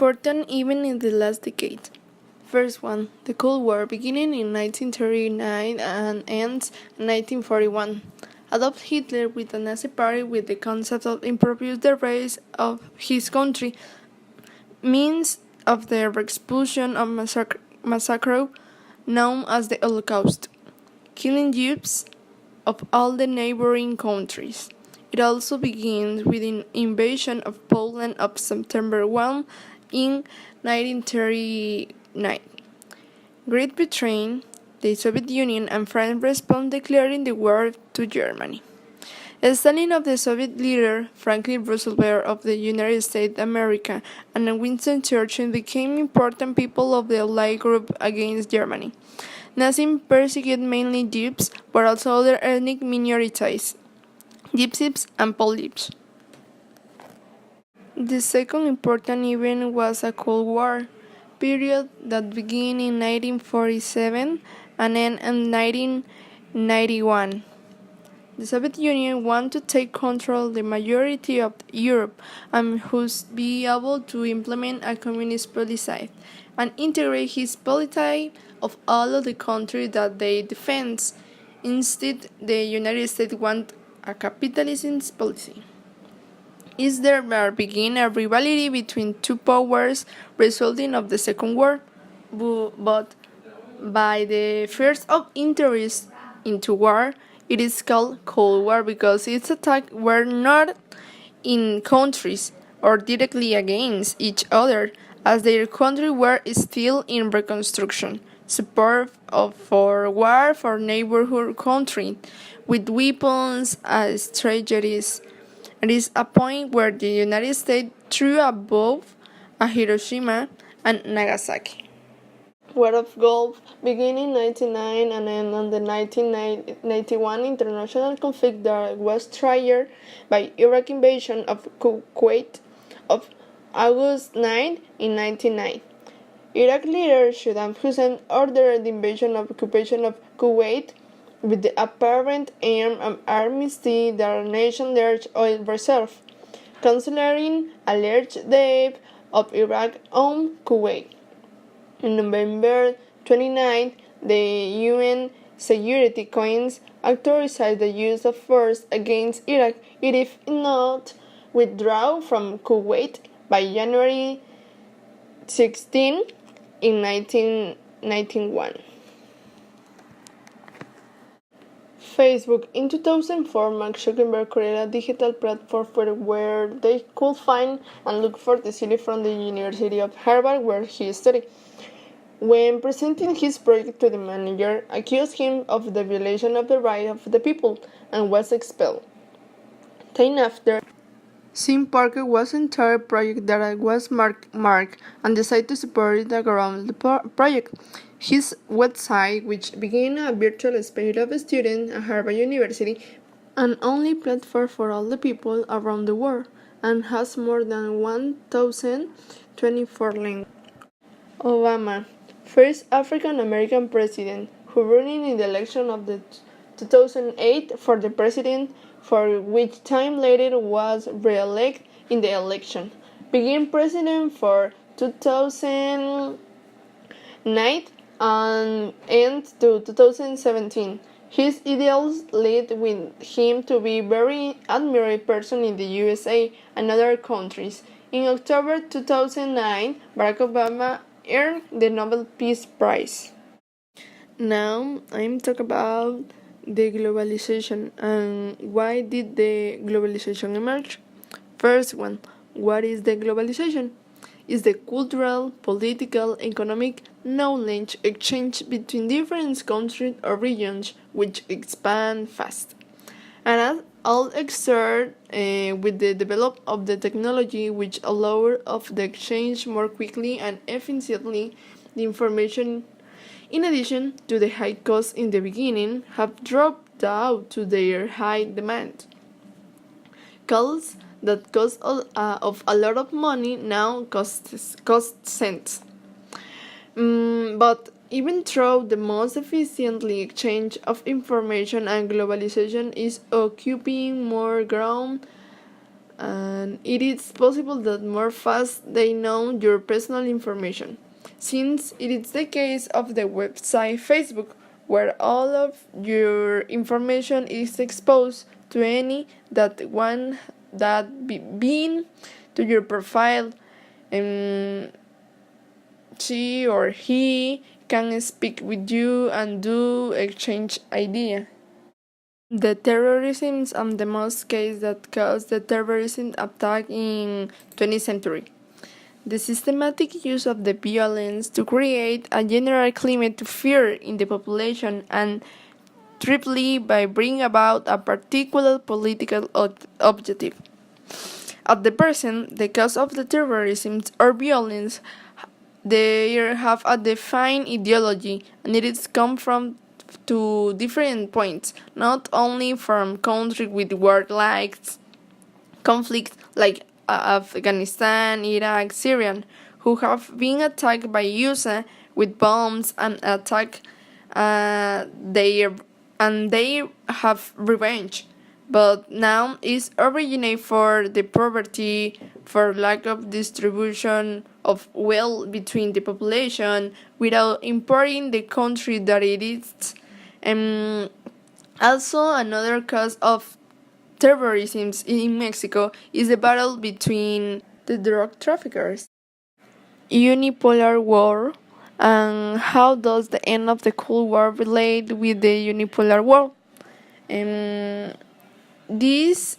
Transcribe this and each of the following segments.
Important even in the last decade. First one, the Cold War, beginning in 1939 and ends in 1941. Adolf Hitler with the Nazi Party with the concept of improving the race of his country, means of the expulsion of massacre known as the Holocaust, killing Jews of all the neighboring countries. It also begins with the invasion of Poland of September 1 in 1939. Great Britain, the Soviet Union, and France respond declaring the war to Germany. Stalin of the Soviet leader Franklin Roosevelt of the United States of America and Winston Churchill became important people of the Allied group against Germany. Nazis persecuted mainly Jews, but also other ethnic minorities, Gypsies and Polish. The second important event was a Cold War period that began in 1947 and ended in 1991. The Soviet Union wanted to take control of the majority of Europe and thus be able to implement a communist policy and integrate his policy of all of the countries that they defend. Instead, the United States wanted a capitalist policy. Is there begin a rivalry between two powers resulting of the Second War? But by the first of interest into war, it is called Cold War because its attacks were not in countries or directly against each other, as their countries were still in reconstruction. Support for war for neighborhood countries with weapons as strategies. It is a point where the United States threw a bomb at Hiroshima and Nagasaki. War of Gulf began in 1999 and ended on the 1991 international conflict that was triggered by Iraq invasion of Kuwait of August 9 in 1999. Iraq leader Saddam Hussein ordered the invasion of occupation of Kuwait with the apparent aim of armisting the nation's large oil reserve, canceling alleged debt of Iraq on Kuwait. On November 29, the UN Security Council authorized the use of force against Iraq if not withdraw from Kuwait by January 16 in 1991. Facebook. In 2004, Mark Zuckerberg created a digital platform where they could find and look for the city from the University of Harvard where he studied. When presenting his project to the manager, accused him of the violation of the rights of the people and was expelled. Time after, Sim Parker was entire project that was marked and decided to support the around the project. His website, which began a virtual space of students at Harvard University, an only platform for all the people around the world, and has more than 1,024 languages. Obama, first African American president, who running in the election of the 2008 for the president, for which time later was re-elected in the election, became president for 2009 and end to 2017. His ideals led with him to be a very admired person in the USA and other countries. In October 2009, Barack Obama earned the Nobel Peace Prize. Now I'm talking about the globalization and why did the globalization emerge? First one, what is the globalization? Is the cultural, political, economic knowledge exchange between different countries or regions which expand fast. And all exert with the development of the technology which allow of the exchange more quickly and efficiently the information. In addition to the high costs in the beginning, have dropped out to their high demand. Calls that cost of a lot of money now cost cents. But even though the most efficiently exchange of information and globalization is occupying more ground and it is possible that more fast they know your personal information, since it is the case of the website Facebook, where all of your information is exposed to any that one that being to your profile, and she or he can speak with you and do exchange idea. The terrorism are the most case that caused the terrorism attack in 20th century. The systematic use of the violence to create a general climate of fear in the population, and triply by bringing about a particular political objective. At the present, the cause of the terrorism or violence, they have a defined ideology, and it is come from to different points, not only from countries with war-like conflicts like Afghanistan, Iraq, Syria, who have been attacked by USA with bombs and attack their and they have revenge. But now is originate for the poverty, for lack of distribution of wealth between the population without importing the country that it is. And also another cause of terrorism in Mexico is the battle between the drug traffickers. Unipolar war, and how does the end of the Cold War relate with the unipolar war? Um, this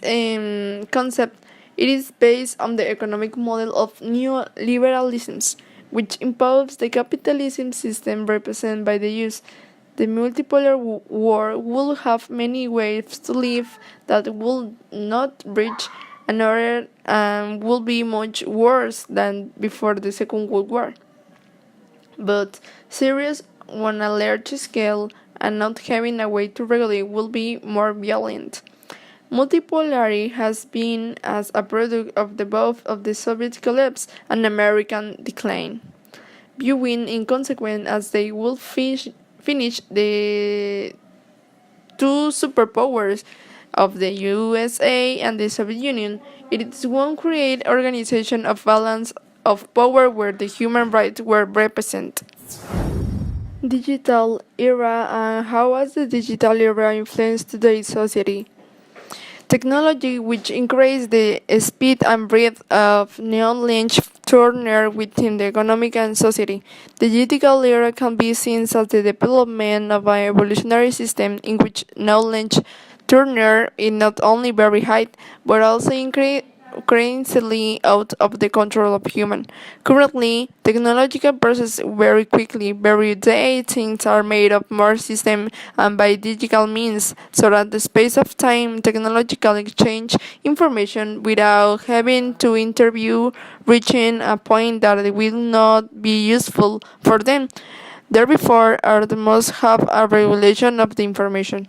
concept, it is based on the economic model of neoliberalism, which imposes the capitalism system represented by the use. The multipolar war will have many ways to live that will not reach another and will be much worse than before the Second World War. But serious on a large scale and not having a way to regulate will be more violent. Multipolarity has been as a product of the both of the Soviet collapse and American decline, viewing in consequence as they will finish the two superpowers of the USA and the Soviet Union. It is one create organization of balance of power where the human rights were represented. Digital era, and how has the digital era influenced today's society? Technology, which increased the speed and breadth of knowledge turner within the economic and society. The digital era can be seen as the development of an evolutionary system in which knowledge turner is not only very high, but also increasingly out of the control of human. Currently, technological process very quickly. Every day, things are made of more system and by digital means, so that the space of time, technological exchange information without having to interview, reaching a point that will not be useful for them. Therefore, are the must have a regulation of the information.